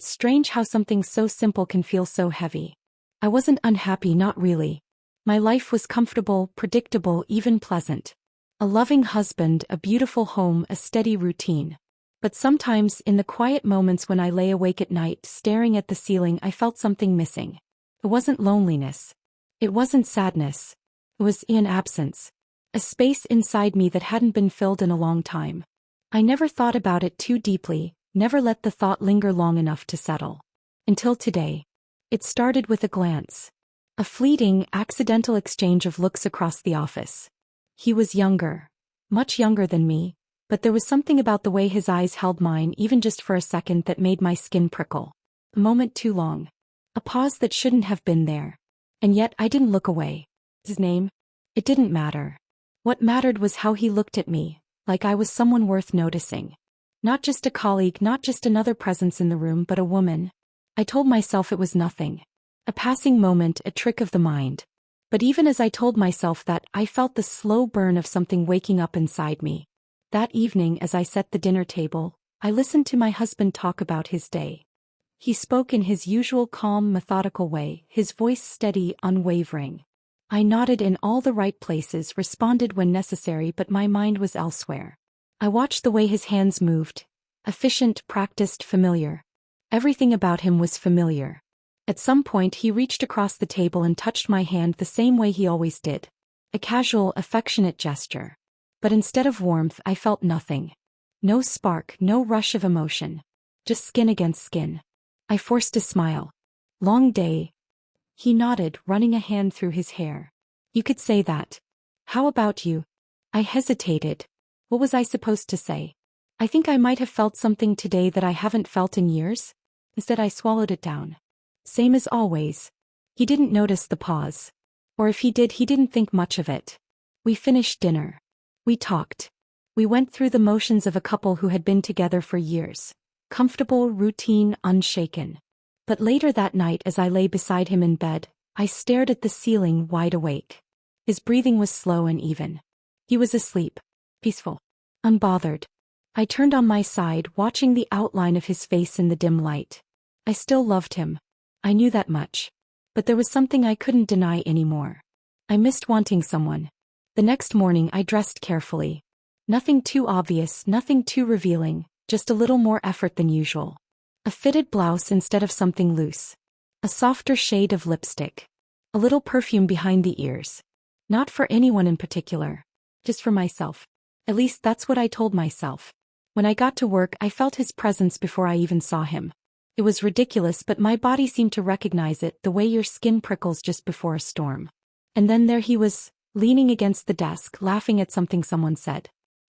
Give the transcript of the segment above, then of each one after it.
Strange how something so simple can feel so heavy. I wasn't unhappy, not really. My life was comfortable, predictable, even pleasant. A loving husband, a beautiful home, a steady routine. But sometimes, in the quiet moments when I lay awake at night, staring at the ceiling, I felt something missing. It wasn't loneliness. It wasn't sadness. It was an absence. A space inside me that hadn't been filled in a long time. I never thought about it too deeply, never let the thought linger long enough to settle. Until today. It started with a glance. A fleeting, accidental exchange of looks across the office. He was younger. Much younger than me. But there was something about the way his eyes held mine, even just for a second, that made my skin prickle. A moment too long. A pause that shouldn't have been there. And yet I didn't look away. His name? It didn't matter. What mattered was how he looked at me, like I was someone worth noticing. Not just a colleague, not just another presence in the room, but a woman. I told myself it was nothing. A passing moment, a trick of the mind. But even as I told myself that, I felt the slow burn of something waking up inside me. That evening, as I set the dinner table, I listened to my husband talk about his day. He spoke in his usual calm, methodical way, his voice steady, unwavering. I nodded in all the right places, responded when necessary, but my mind was elsewhere. I watched the way his hands moved. Efficient, practiced, familiar. Everything about him was familiar. At some point he reached across the table and touched my hand the same way he always did. A casual, affectionate gesture. But instead of warmth, I felt nothing. No spark, no rush of emotion. Just skin against skin. I forced a smile. Long day. He nodded, running a hand through his hair. You could say that. How about you? I hesitated. What was I supposed to say? I think I might have felt something today that I haven't felt in years. Instead I swallowed it down. Same as always. He didn't notice the pause. Or if he did, he didn't think much of it. We finished dinner. We talked. We went through the motions of a couple who had been together for years. Comfortable, routine, unshaken. But later that night, as I lay beside him in bed, I stared at the ceiling, wide awake. His breathing was slow and even. He was asleep. Peaceful. Unbothered. I turned on my side, watching the outline of his face in the dim light. I still loved him. I knew that much. But there was something I couldn't deny anymore. I missed wanting someone. The next morning I dressed carefully. Nothing too obvious, nothing too revealing, just a little more effort than usual. A fitted blouse instead of something loose. A softer shade of lipstick. A little perfume behind the ears. Not for anyone in particular. Just for myself. At least that's what I told myself. When I got to work, I felt his presence before I even saw him. It was ridiculous, but my body seemed to recognize it, the way your skin prickles just before a storm. And then there he was, leaning against the desk, laughing at something someone said.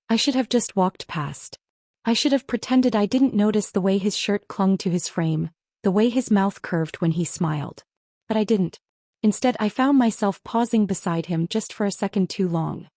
I should have just walked past. I should have pretended I didn't notice the way his shirt clung to his frame, the way his mouth curved when he smiled. But I didn't. Instead, I found myself pausing beside him just for a second too long.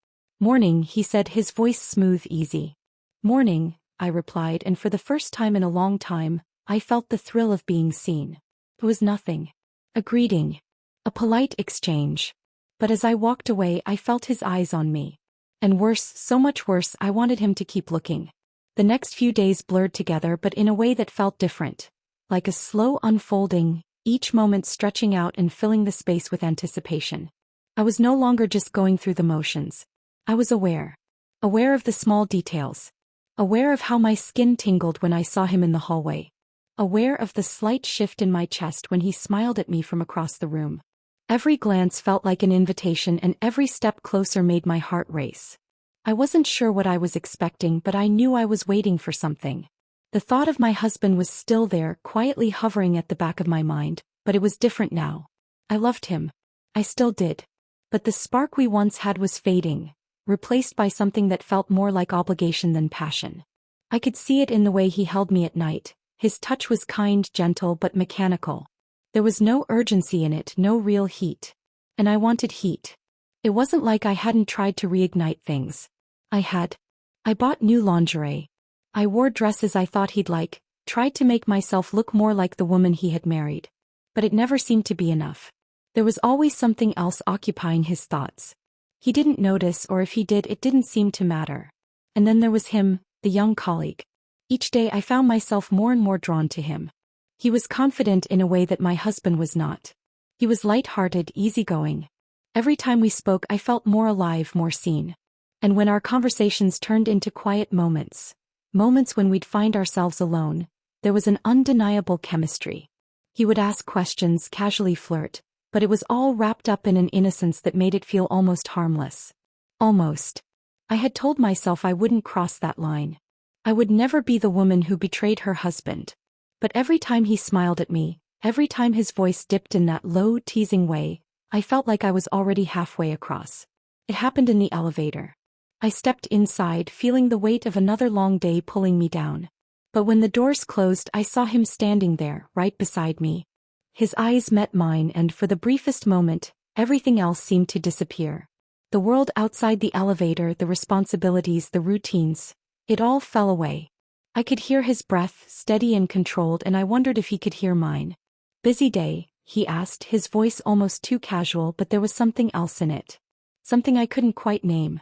Morning, he said, his voice smooth, easy. Morning, I replied, and for the first time in a long time, I felt the thrill of being seen. It was nothing. A greeting. A polite exchange. But as I walked away, I felt his eyes on me. And worse, so much worse, I wanted him to keep looking. The next few days blurred together, but in a way that felt different. Like a slow unfolding, each moment stretching out and filling the space with anticipation. I was no longer just going through the motions. I was aware. Aware of the small details. Aware of how my skin tingled when I saw him in the hallway. Aware of the slight shift in my chest when he smiled at me from across the room. Every glance felt like an invitation, and every step closer made my heart race. I wasn't sure what I was expecting, but I knew I was waiting for something. The thought of my husband was still there, quietly hovering at the back of my mind, but it was different now. I loved him. I still did. But the spark we once had was fading, replaced by something that felt more like obligation than passion. I could see it in the way he held me at night. His touch was kind, gentle, but mechanical. There was no urgency in it, no real heat. And I wanted heat. It wasn't like I hadn't tried to reignite things. I had. I bought new lingerie. I wore dresses I thought he'd like, tried to make myself look more like the woman he had married. But it never seemed to be enough. There was always something else occupying his thoughts. He didn't notice, or if he did, it didn't seem to matter. And then there was him, the young colleague. Each day I found myself more and more drawn to him. He was confident in a way that my husband was not. He was light-hearted, easygoing. Every time we spoke I felt more alive, more seen. And when our conversations turned into quiet moments when we'd find ourselves alone, there was an undeniable chemistry. He would ask questions, casually flirt, but it was all wrapped up in an innocence that made it feel almost harmless. Almost. I had told myself I wouldn't cross that line. I would never be the woman who betrayed her husband. But every time he smiled at me, every time his voice dipped in that low, teasing way, I felt like I was already halfway across. It happened in the elevator. I stepped inside, feeling the weight of another long day pulling me down. But when the doors closed, I saw him standing there, right beside me. His eyes met mine, and for the briefest moment, everything else seemed to disappear. The world outside the elevator, the responsibilities, the routines, it all fell away. I could hear his breath, steady and controlled, and I wondered if he could hear mine. "Busy day?" he asked, his voice almost too casual, but there was something else in it. Something I couldn't quite name.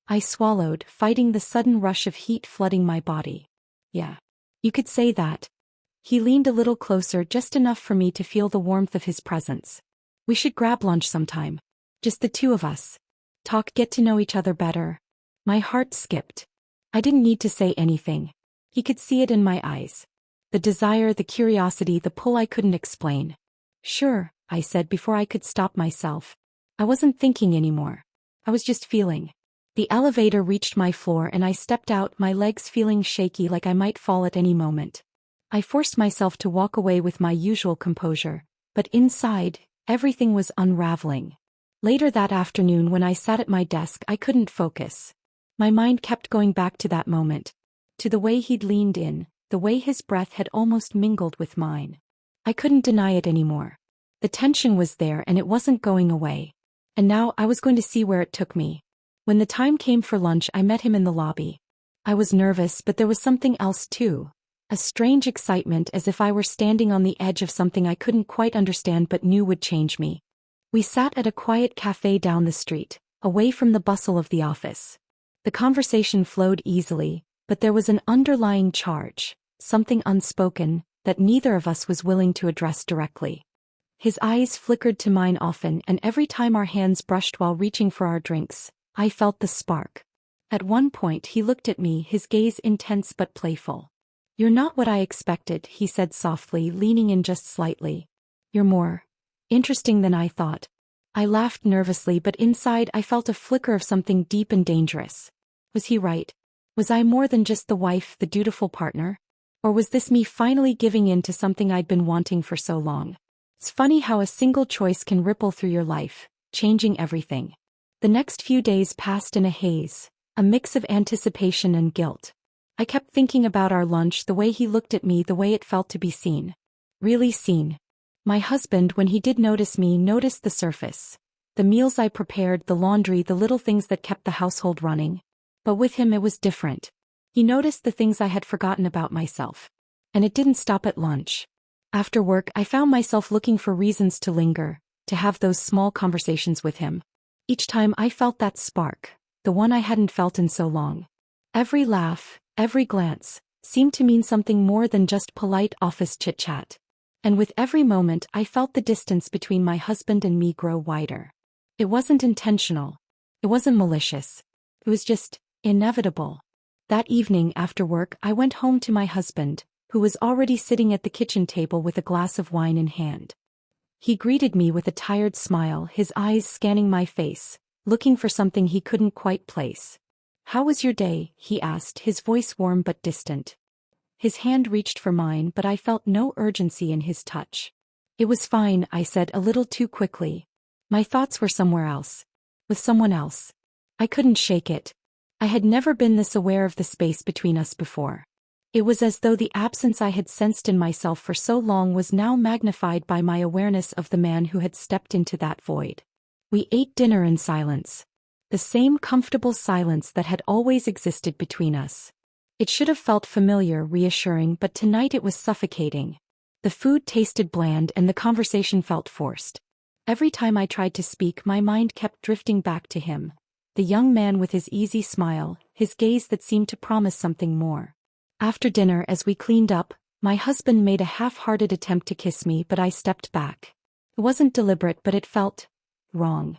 I swallowed, fighting the sudden rush of heat flooding my body. "Yeah. You could say that." He leaned a little closer, just enough for me to feel the warmth of his presence. "We should grab lunch sometime. Just the two of us. Talk, get to know each other better." My heart skipped. I didn't need to say anything. He could see it in my eyes. The desire, the curiosity, the pull I couldn't explain. "Sure," I said before I could stop myself. I wasn't thinking anymore. I was just feeling. The elevator reached my floor and I stepped out, my legs feeling shaky like I might fall at any moment. I forced myself to walk away with my usual composure, but inside, everything was unraveling. Later that afternoon when I sat at my desk, I couldn't focus. My mind kept going back to that moment. To the way he'd leaned in, the way his breath had almost mingled with mine. I couldn't deny it anymore. The tension was there and it wasn't going away. And now I was going to see where it took me. When the time came for lunch, I met him in the lobby. I was nervous, but there was something else too. A strange excitement, as if I were standing on the edge of something I couldn't quite understand but knew would change me. We sat at a quiet cafe down the street, away from the bustle of the office. The conversation flowed easily, but there was an underlying charge, something unspoken, that neither of us was willing to address directly. His eyes flickered to mine often, and every time our hands brushed while reaching for our drinks, I felt the spark. At one point he looked at me, his gaze intense but playful. "You're not what I expected," he said softly, leaning in just slightly. "You're more interesting than I thought." I laughed nervously, but inside I felt a flicker of something deep and dangerous. Was he right? Was I more than just the wife, the dutiful partner? Or was this me finally giving in to something I'd been wanting for so long? It's funny how a single choice can ripple through your life, changing everything. The next few days passed in a haze, a mix of anticipation and guilt. I kept thinking about our lunch, the way he looked at me, the way it felt to be seen. Really seen. My husband, when he did notice me, noticed the surface. The meals I prepared, the laundry, the little things that kept the household running. But with him it was different. He noticed the things I had forgotten about myself. And it didn't stop at lunch. After work, I found myself looking for reasons to linger, to have those small conversations with him. Each time I felt that spark, the one I hadn't felt in so long. Every laugh, every glance, seemed to mean something more than just polite office chit-chat. And with every moment I felt the distance between my husband and me grow wider. It wasn't intentional. It wasn't malicious. It was just inevitable. That evening after work I went home to my husband, who was already sitting at the kitchen table with a glass of wine in hand. He greeted me with a tired smile, his eyes scanning my face, looking for something he couldn't quite place. "How was your day?" he asked, his voice warm but distant. His hand reached for mine, but I felt no urgency in his touch. "It was fine," I said a little too quickly. My thoughts were somewhere else. With someone else. I couldn't shake it. I had never been this aware of the space between us before. It was as though the absence I had sensed in myself for so long was now magnified by my awareness of the man who had stepped into that void. We ate dinner in silence. The same comfortable silence that had always existed between us. It should have felt familiar, reassuring, but tonight it was suffocating. The food tasted bland and the conversation felt forced. Every time I tried to speak, my mind kept drifting back to him. The young man with his easy smile, his gaze that seemed to promise something more. After dinner, as we cleaned up, My husband made a half-hearted attempt to kiss me, but I stepped back. It wasn't deliberate, but it felt wrong.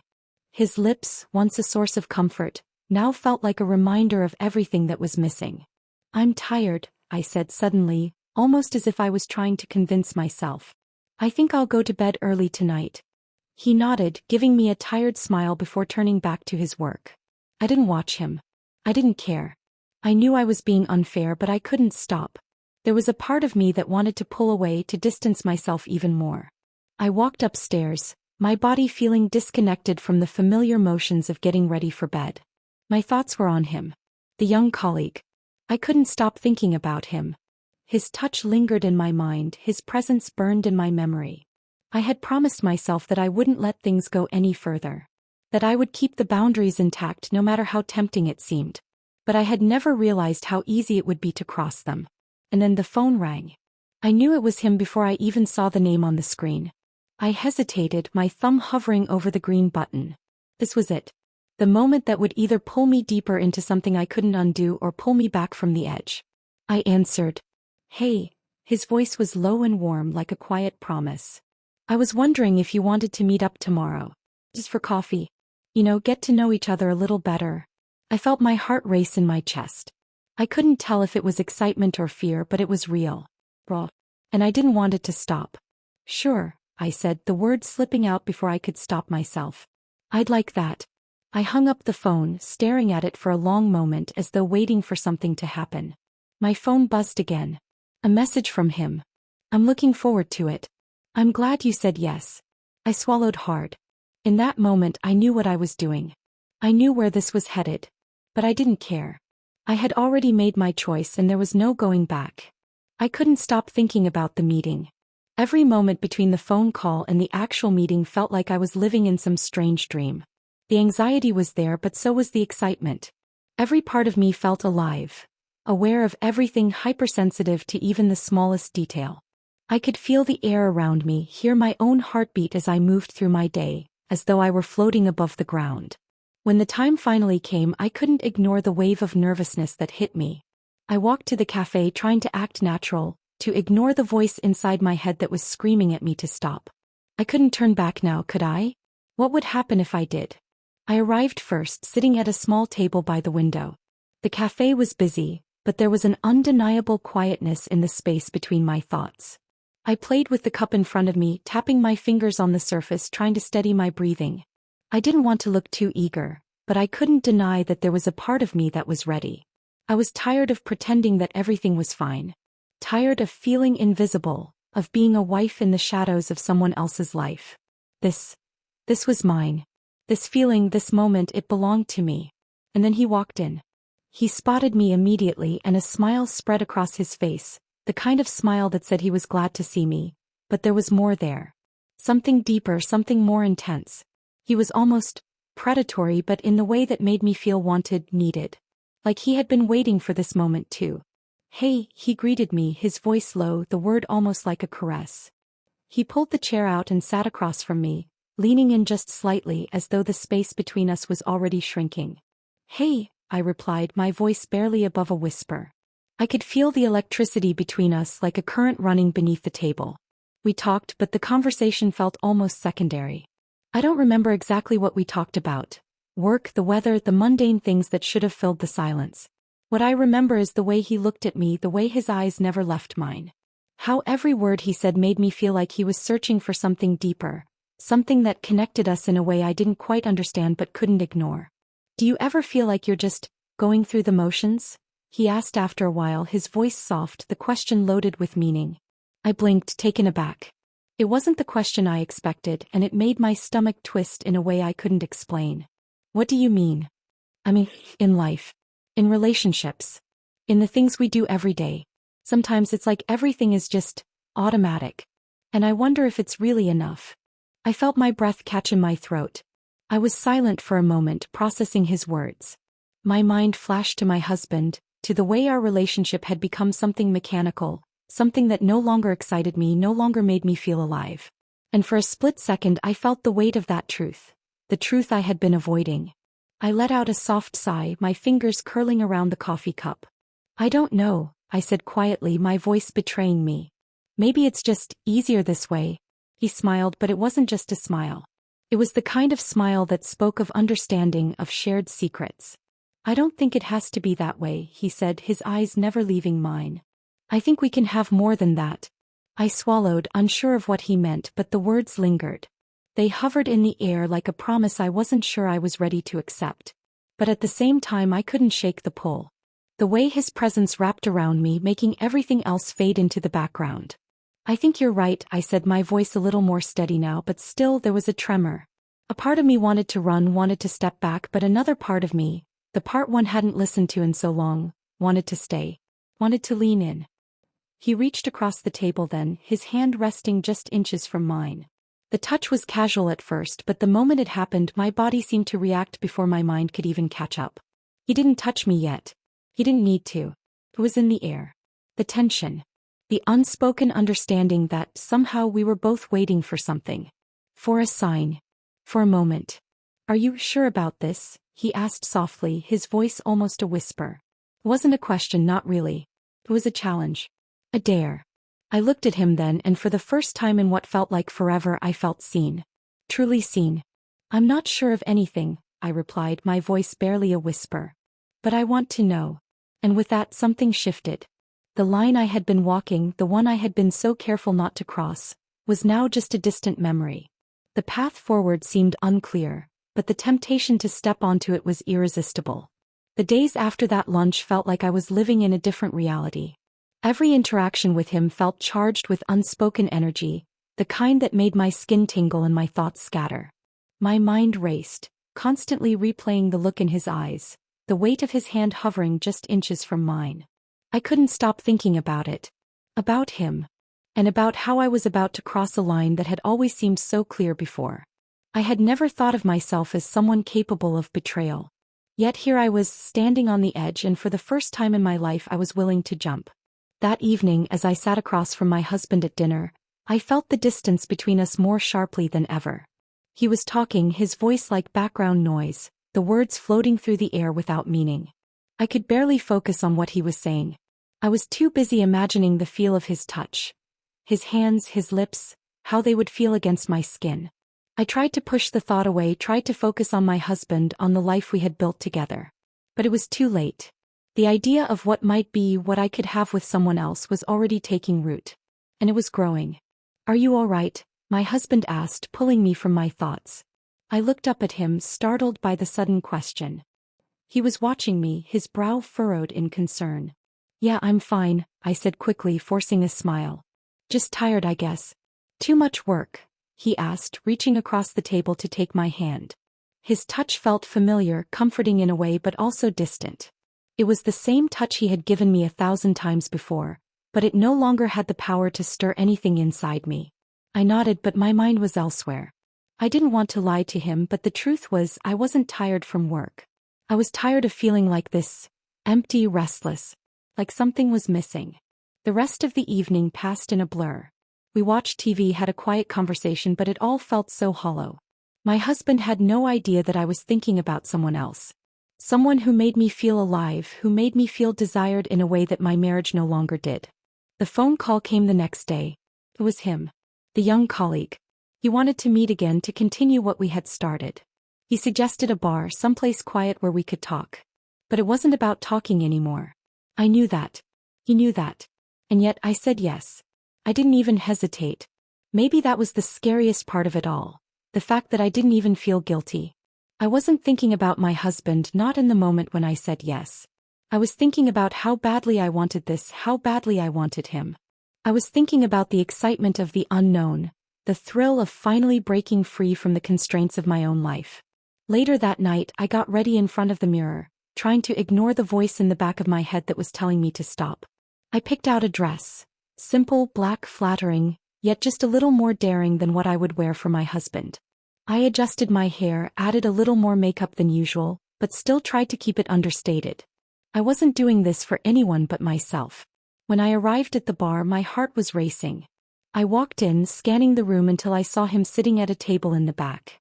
His lips, once a source of comfort, now felt like a reminder of everything that was missing. "I'm tired," I said suddenly, almost as if I was trying to convince myself. "I think I'll go to bed early tonight." He nodded, giving me a tired smile before turning back to his work. I didn't watch him. I didn't care. I knew I was being unfair, but I couldn't stop. There was a part of me that wanted to pull away, to distance myself even more. I walked upstairs, my body feeling disconnected from the familiar motions of getting ready for bed. My thoughts were on him. The young colleague. I couldn't stop thinking about him. His touch lingered in my mind, his presence burned in my memory. I had promised myself that I wouldn't let things go any further. That I would keep the boundaries intact no matter how tempting it seemed. But I had never realized how easy it would be to cross them. And then the phone rang. I knew it was him before I even saw the name on the screen. I hesitated, my thumb hovering over the green button. This was it. The moment that would either pull me deeper into something I couldn't undo or pull me back from the edge. I answered. "Hey." His voice was low and warm, like a quiet promise. "I was wondering if you wanted to meet up tomorrow. Just for coffee. Get to know each other a little better." I felt my heart race in my chest. I couldn't tell if it was excitement or fear, but it was real. Raw. And I didn't want it to stop. "Sure," I said, the words slipping out before I could stop myself. "I'd like that." I hung up the phone, staring at it for a long moment as though waiting for something to happen. My phone buzzed again. A message from him. "I'm looking forward to it. I'm glad you said yes." I swallowed hard. In that moment I knew what I was doing. I knew where this was headed. But I didn't care. I had already made my choice and there was no going back. I couldn't stop thinking about the meeting. Every moment between the phone call and the actual meeting felt like I was living in some strange dream. The anxiety was there, but so was the excitement. Every part of me felt alive, aware of everything, hypersensitive to even the smallest detail. I could feel the air around me, hear my own heartbeat as I moved through my day, as though I were floating above the ground. When the time finally came, I couldn't ignore the wave of nervousness that hit me. I walked to the cafe, trying to act natural, to ignore the voice inside my head that was screaming at me to stop. I couldn't turn back now, could I? What would happen if I did? I arrived first, sitting at a small table by the window. The cafe was busy, but there was an undeniable quietness in the space between my thoughts. I played with the cup in front of me, tapping my fingers on the surface, trying to steady my breathing. I didn't want to look too eager, but I couldn't deny that there was a part of me that was ready. I was tired of pretending that everything was fine. Tired of feeling invisible, of being a wife in the shadows of someone else's life. This was mine. This feeling, this moment, it belonged to me. And then he walked in. He spotted me immediately and a smile spread across his face, the kind of smile that said he was glad to see me. But there was more there. Something deeper, something more intense. He was almost predatory, but in the way that made me feel wanted, needed. Like he had been waiting for this moment too. "Hey," he greeted me, his voice low, the word almost like a caress. He pulled the chair out and sat across from me, leaning in just slightly as though the space between us was already shrinking. "Hey," I replied, my voice barely above a whisper. I could feel the electricity between us like a current running beneath the table. We talked, but the conversation felt almost secondary. I don't remember exactly what we talked about. Work, the weather, the mundane things that should have filled the silence. What I remember is the way he looked at me, the way his eyes never left mine. How every word he said made me feel like he was searching for something deeper, something that connected us in a way I didn't quite understand but couldn't ignore. "Do you ever feel like you're just going through the motions?" he asked after a while, his voice soft, the question loaded with meaning. I blinked, taken aback. It wasn't the question I expected, and it made my stomach twist in a way I couldn't explain. "What do you mean?" "I mean, in life. In relationships. In the things we do every day. Sometimes it's like everything is just automatic. And I wonder if it's really enough." I felt my breath catch in my throat. I was silent for a moment, processing his words. My mind flashed to my husband, to the way our relationship had become something mechanical, something that no longer excited me, no longer made me feel alive. And for a split second I felt the weight of that truth. The truth I had been avoiding. I let out a soft sigh, my fingers curling around the coffee cup. "I don't know," I said quietly, my voice betraying me. Maybe it's just easier this way. He smiled, but it wasn't just a smile. It was the kind of smile that spoke of understanding, of shared secrets. I don't think it has to be that way, he said, his eyes never leaving mine. I think we can have more than that. I swallowed, unsure of what he meant, but the words lingered. They hovered in the air like a promise I wasn't sure I was ready to accept. But at the same time I couldn't shake the pull. The way his presence wrapped around me, making everything else fade into the background. I think you're right, I said, my voice a little more steady now, but still there was a tremor. A part of me wanted to run, wanted to step back, but another part of me, the part one hadn't listened to in so long, wanted to stay. Wanted to lean in. He reached across the table then, his hand resting just inches from mine. The touch was casual at first, but the moment it happened my body seemed to react before my mind could even catch up. He didn't touch me yet. He didn't need to. It was in the air. The tension. The unspoken understanding that somehow we were both waiting for something. For a sign. For a moment. Are you sure about this? He asked softly, his voice almost a whisper. It wasn't a question, not really. It was a challenge. A dare. I looked at him then, and for the first time in what felt like forever I felt seen. Truly seen. I'm not sure of anything, I replied, my voice barely a whisper. But I want to know. And with that something shifted. The line I had been walking, the one I had been so careful not to cross, was now just a distant memory. The path forward seemed unclear, but the temptation to step onto it was irresistible. The days after that lunch felt like I was living in a different reality. Every interaction with him felt charged with unspoken energy, the kind that made my skin tingle and my thoughts scatter. My mind raced, constantly replaying the look in his eyes, the weight of his hand hovering just inches from mine. I couldn't stop thinking about it. About him. And about how I was about to cross a line that had always seemed so clear before. I had never thought of myself as someone capable of betrayal. Yet here I was, standing on the edge, and for the first time in my life I was willing to jump. That evening, as I sat across from my husband at dinner, I felt the distance between us more sharply than ever. He was talking, his voice like background noise, the words floating through the air without meaning. I could barely focus on what he was saying. I was too busy imagining the feel of his touch. His hands, his lips, how they would feel against my skin. I tried to push the thought away, tried to focus on my husband, on the life we had built together. But it was too late. The idea of what might be, what I could have with someone else, was already taking root. And it was growing. Are you all right? My husband asked, pulling me from my thoughts. I looked up at him, startled by the sudden question. He was watching me, his brow furrowed in concern. Yeah, I'm fine, I said quickly, forcing a smile. Just tired, I guess. Too much work? He asked, reaching across the table to take my hand. His touch felt familiar, comforting in a way, but also distant. It was the same touch he had given me 1,000 times before, but it no longer had the power to stir anything inside me. I nodded, but my mind was elsewhere. I didn't want to lie to him, but the truth was I wasn't tired from work. I was tired of feeling like this, empty, restless, like something was missing. The rest of the evening passed in a blur. We watched TV, had a quiet conversation, but it all felt so hollow. My husband had no idea that I was thinking about someone else. Someone who made me feel alive, who made me feel desired in a way that my marriage no longer did. The phone call came the next day. It was him. The young colleague. He wanted to meet again to continue what we had started. He suggested a bar, someplace quiet where we could talk. But it wasn't about talking anymore. I knew that. He knew that. And yet I said yes. I didn't even hesitate. Maybe that was the scariest part of it all. The fact that I didn't even feel guilty. I wasn't thinking about my husband, not in the moment when I said yes. I was thinking about how badly I wanted this, how badly I wanted him. I was thinking about the excitement of the unknown, the thrill of finally breaking free from the constraints of my own life. Later that night, I got ready in front of the mirror, trying to ignore the voice in the back of my head that was telling me to stop. I picked out a dress. Simple, black, flattering, yet just a little more daring than what I would wear for my husband. I adjusted my hair, added a little more makeup than usual, but still tried to keep it understated. I wasn't doing this for anyone but myself. When I arrived at the bar, my heart was racing. I walked in, scanning the room until I saw him sitting at a table in the back.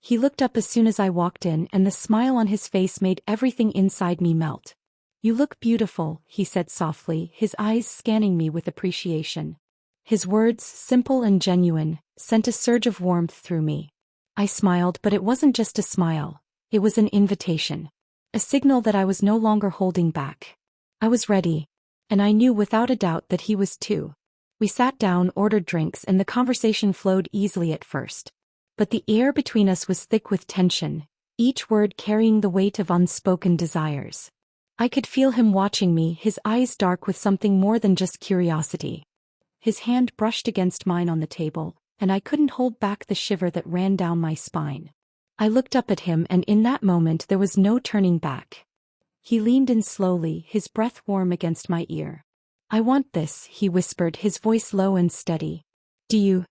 He looked up as soon as I walked in, and the smile on his face made everything inside me melt. "You look beautiful," he said softly, his eyes scanning me with appreciation. His words, simple and genuine, sent a surge of warmth through me. I smiled, but it wasn't just a smile. It was an invitation. A signal that I was no longer holding back. I was ready. And I knew without a doubt that he was too. We sat down, ordered drinks, and the conversation flowed easily at first. But the air between us was thick with tension, each word carrying the weight of unspoken desires. I could feel him watching me, his eyes dark with something more than just curiosity. His hand brushed against mine on the table, and I couldn't hold back the shiver that ran down my spine. I looked up at him, and in that moment there was no turning back. He leaned in slowly, his breath warm against my ear. "I want this," he whispered, his voice low and steady. "Do you?"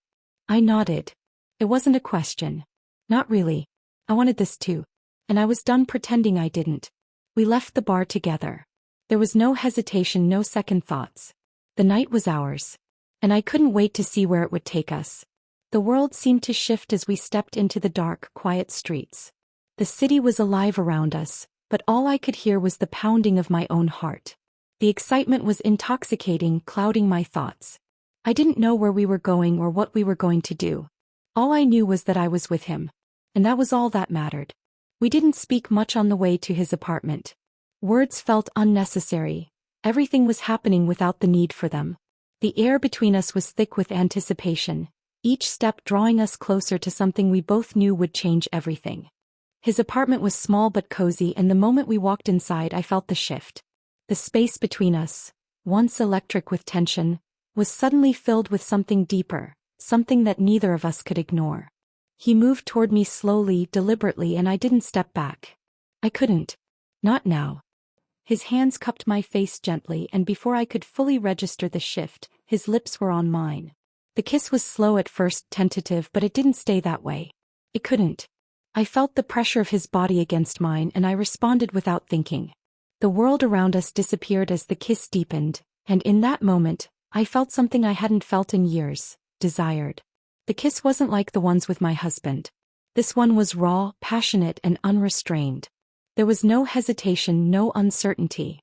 I nodded. It wasn't a question. Not really. I wanted this too. And I was done pretending I didn't. We left the bar together. There was no hesitation, no second thoughts. The night was ours. And I couldn't wait to see where it would take us. The world seemed to shift as we stepped into the dark, quiet streets. The city was alive around us, but all I could hear was the pounding of my own heart. The excitement was intoxicating, clouding my thoughts. I didn't know where we were going or what we were going to do. All I knew was that I was with him. And that was all that mattered. We didn't speak much on the way to his apartment. Words felt unnecessary. Everything was happening without the need for them. The air between us was thick with anticipation, each step drawing us closer to something we both knew would change everything. His apartment was small but cozy, and the moment we walked inside I felt the shift. The space between us, once electric with tension, was suddenly filled with something deeper, something that neither of us could ignore. He moved toward me slowly, deliberately, and I didn't step back. I couldn't. Not now. His hands cupped my face gently, and before I could fully register the shift, his lips were on mine. The kiss was slow at first, tentative, but it didn't stay that way. It couldn't. I felt the pressure of his body against mine, and I responded without thinking. The world around us disappeared as the kiss deepened, and in that moment, I felt something I hadn't felt in years, desired. The kiss wasn't like the ones with my husband. This one was raw, passionate, and unrestrained. There was no hesitation, no uncertainty.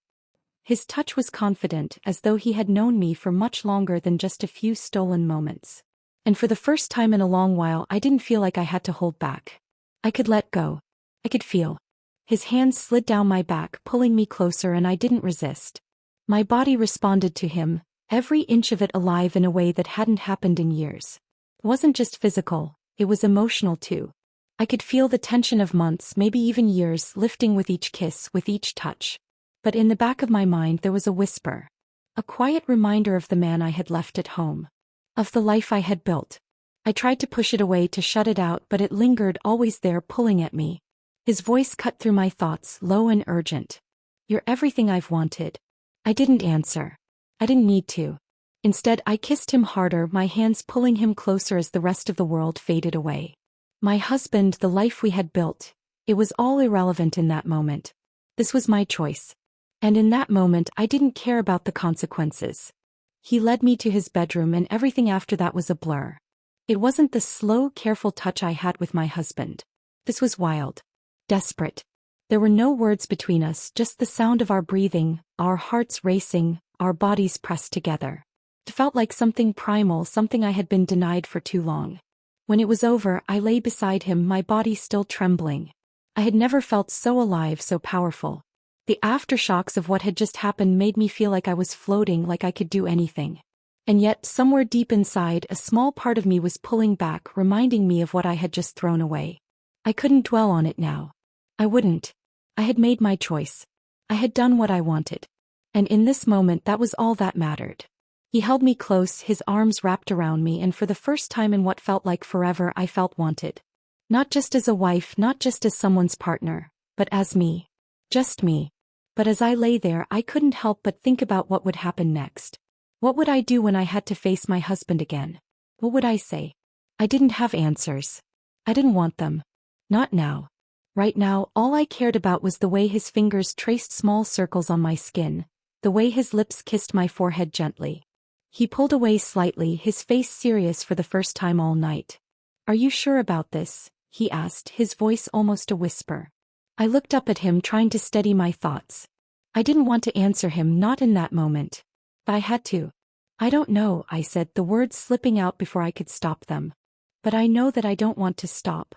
His touch was confident, as though he had known me for much longer than just a few stolen moments. And for the first time in a long while, I didn't feel like I had to hold back. I could let go. I could feel. His hands slid down my back, pulling me closer, and I didn't resist. My body responded to him, every inch of it alive in a way that hadn't happened in years. It wasn't just physical, it was emotional too. I could feel the tension of months, maybe even years, lifting with each kiss, with each touch. But in the back of my mind there was a whisper. A quiet reminder of the man I had left at home. Of the life I had built. I tried to push it away, to shut it out, but it lingered, always there, pulling at me. His voice cut through my thoughts, low and urgent. "You're everything I've wanted." I didn't answer. I didn't need to. Instead, I kissed him harder, my hands pulling him closer as the rest of the world faded away. My husband, the life we had built, it was all irrelevant in that moment. This was my choice. And in that moment, I didn't care about the consequences. He led me to his bedroom, and everything after that was a blur. It wasn't the slow, careful touch I had with my husband. This was wild. Desperate. There were no words between us, just the sound of our breathing, our hearts racing, our bodies pressed together. It felt like something primal, something I had been denied for too long. When it was over, I lay beside him, my body still trembling. I had never felt so alive, so powerful. The aftershocks of what had just happened made me feel like I was floating, like I could do anything. And yet, somewhere deep inside, a small part of me was pulling back, reminding me of what I had just thrown away. I couldn't dwell on it now. I wouldn't. I had made my choice. I had done what I wanted. And in this moment, that was all that mattered. He held me close, his arms wrapped around me, and for the first time in what felt like forever, I felt wanted. Not just as a wife, not just as someone's partner, but as me. Just me. But as I lay there, I couldn't help but think about what would happen next. What would I do when I had to face my husband again? What would I say? I didn't have answers. I didn't want them. Not now. Right now, all I cared about was the way his fingers traced small circles on my skin, the way his lips kissed my forehead gently. He pulled away slightly, his face serious for the first time all night. "Are you sure about this?" he asked, his voice almost a whisper. I looked up at him, trying to steady my thoughts. I didn't want to answer him, not in that moment. But I had to. I don't know, I said, the words slipping out before I could stop them. But I know that I don't want to stop.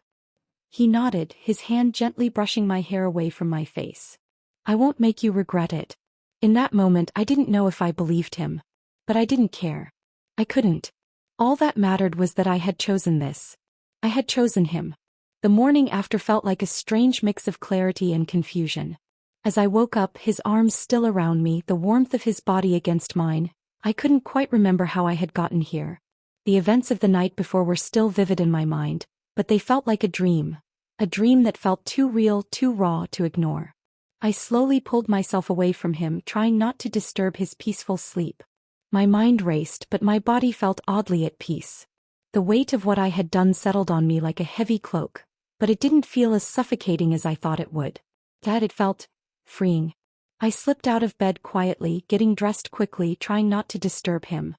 He nodded, his hand gently brushing my hair away from my face. I won't make you regret it. In that moment I didn't know if I believed him. But I didn't care. I couldn't. All that mattered was that I had chosen this. I had chosen him. The morning after felt like a strange mix of clarity and confusion. As I woke up, his arms still around me, the warmth of his body against mine, I couldn't quite remember how I had gotten here. The events of the night before were still vivid in my mind, but they felt like a dream that felt too real, too raw to ignore. I slowly pulled myself away from him, trying not to disturb his peaceful sleep. My mind raced, but my body felt oddly at peace. The weight of what I had done settled on me like a heavy cloak, but it didn't feel as suffocating as I thought it would. It felt freeing. I slipped out of bed quietly, getting dressed quickly, trying not to disturb him.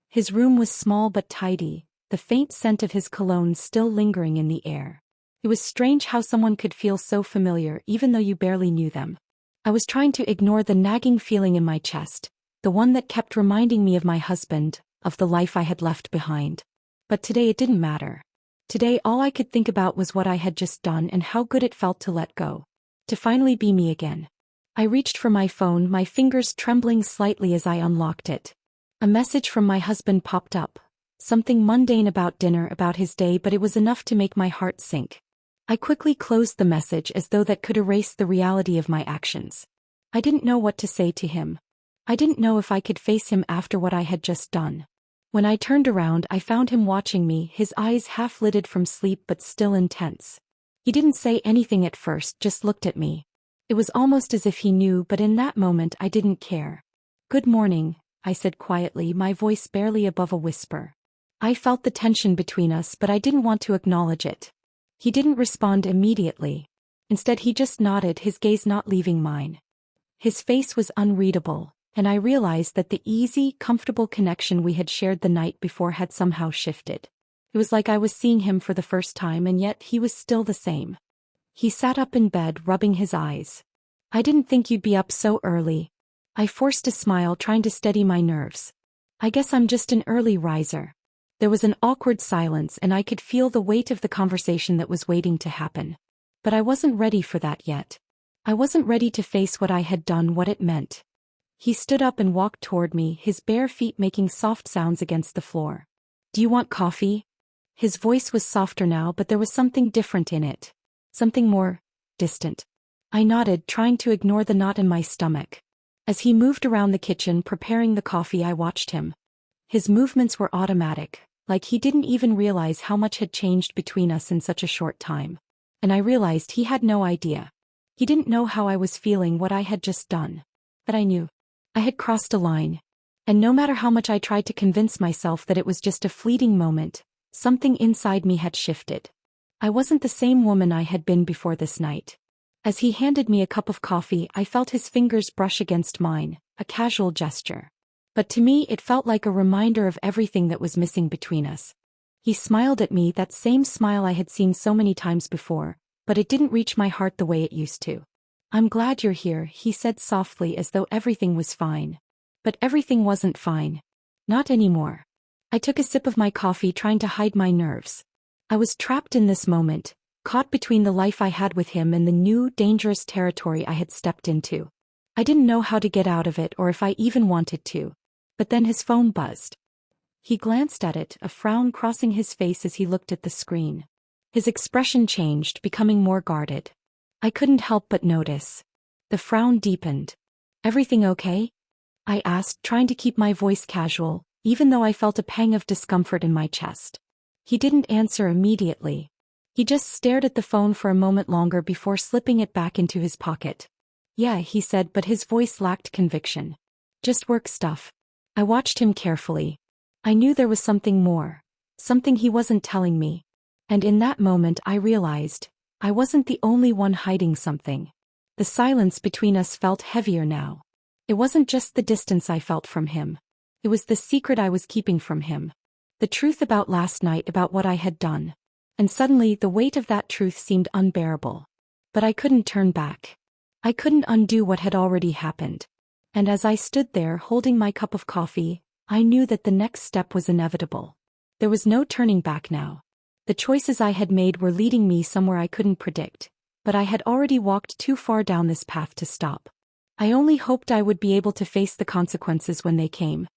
His room was small but tidy, the faint scent of his cologne still lingering in the air. It was strange how someone could feel so familiar even though you barely knew them. I was trying to ignore the nagging feeling in my chest, the one that kept reminding me of my husband, of the life I had left behind. But today it didn't matter. Today all I could think about was what I had just done and how good it felt to let go. To finally be me again. I reached for my phone, my fingers trembling slightly as I unlocked it. A message from my husband popped up. Something mundane about dinner, about his day, but it was enough to make my heart sink. I quickly closed the message as though that could erase the reality of my actions. I didn't know what to say to him. I didn't know if I could face him after what I had just done. When I turned around, I found him watching me, his eyes half-lidded from sleep but still intense. He didn't say anything at first, just looked at me. It was almost as if he knew, but in that moment I didn't care. "Good morning," I said quietly, my voice barely above a whisper. I felt the tension between us, but I didn't want to acknowledge it. He didn't respond immediately. Instead he just nodded, his gaze not leaving mine. His face was unreadable, and I realized that the easy, comfortable connection we had shared the night before had somehow shifted. It was like I was seeing him for the first time, and yet he was still the same. He sat up in bed, rubbing his eyes. "I didn't think you'd be up so early." I forced a smile, trying to steady my nerves. "I guess I'm just an early riser." There was an awkward silence, and I could feel the weight of the conversation that was waiting to happen. But I wasn't ready for that yet. I wasn't ready to face what I had done, what it meant. He stood up and walked toward me, his bare feet making soft sounds against the floor. "Do you want coffee?" His voice was softer now, but there was something different in it. Something more distant. I nodded, trying to ignore the knot in my stomach. As he moved around the kitchen preparing the coffee, I watched him. His movements were automatic, like he didn't even realize how much had changed between us in such a short time. And I realized he had no idea. He didn't know how I was feeling, what I had just done. But I knew. I had crossed a line. And no matter how much I tried to convince myself that it was just a fleeting moment, something inside me had shifted. I wasn't the same woman I had been before this night. As he handed me a cup of coffee, I felt his fingers brush against mine, a casual gesture. But to me it felt like a reminder of everything that was missing between us. He smiled at me, that same smile I had seen so many times before, but it didn't reach my heart the way it used to. "I'm glad you're here," he said softly, as though everything was fine. But everything wasn't fine. Not anymore. I took a sip of my coffee, trying to hide my nerves. I was trapped in this moment, caught between the life I had with him and the new, dangerous territory I had stepped into. I didn't know how to get out of it or if I even wanted to. But then his phone buzzed. He glanced at it, a frown crossing his face as he looked at the screen. His expression changed, becoming more guarded. I couldn't help but notice. The frown deepened. "Everything okay?" I asked, trying to keep my voice casual, even though I felt a pang of discomfort in my chest. He didn't answer immediately. He just stared at the phone for a moment longer before slipping it back into his pocket. "Yeah," he said, but his voice lacked conviction. "Just work stuff." I watched him carefully. I knew there was something more. Something he wasn't telling me. And in that moment I realized, I wasn't the only one hiding something. The silence between us felt heavier now. It wasn't just the distance I felt from him. It was the secret I was keeping from him. The truth about last night, about what I had done. And suddenly the weight of that truth seemed unbearable. But I couldn't turn back. I couldn't undo what had already happened. And as I stood there holding my cup of coffee, I knew that the next step was inevitable. There was no turning back now. The choices I had made were leading me somewhere I couldn't predict, but I had already walked too far down this path to stop. I only hoped I would be able to face the consequences when they came.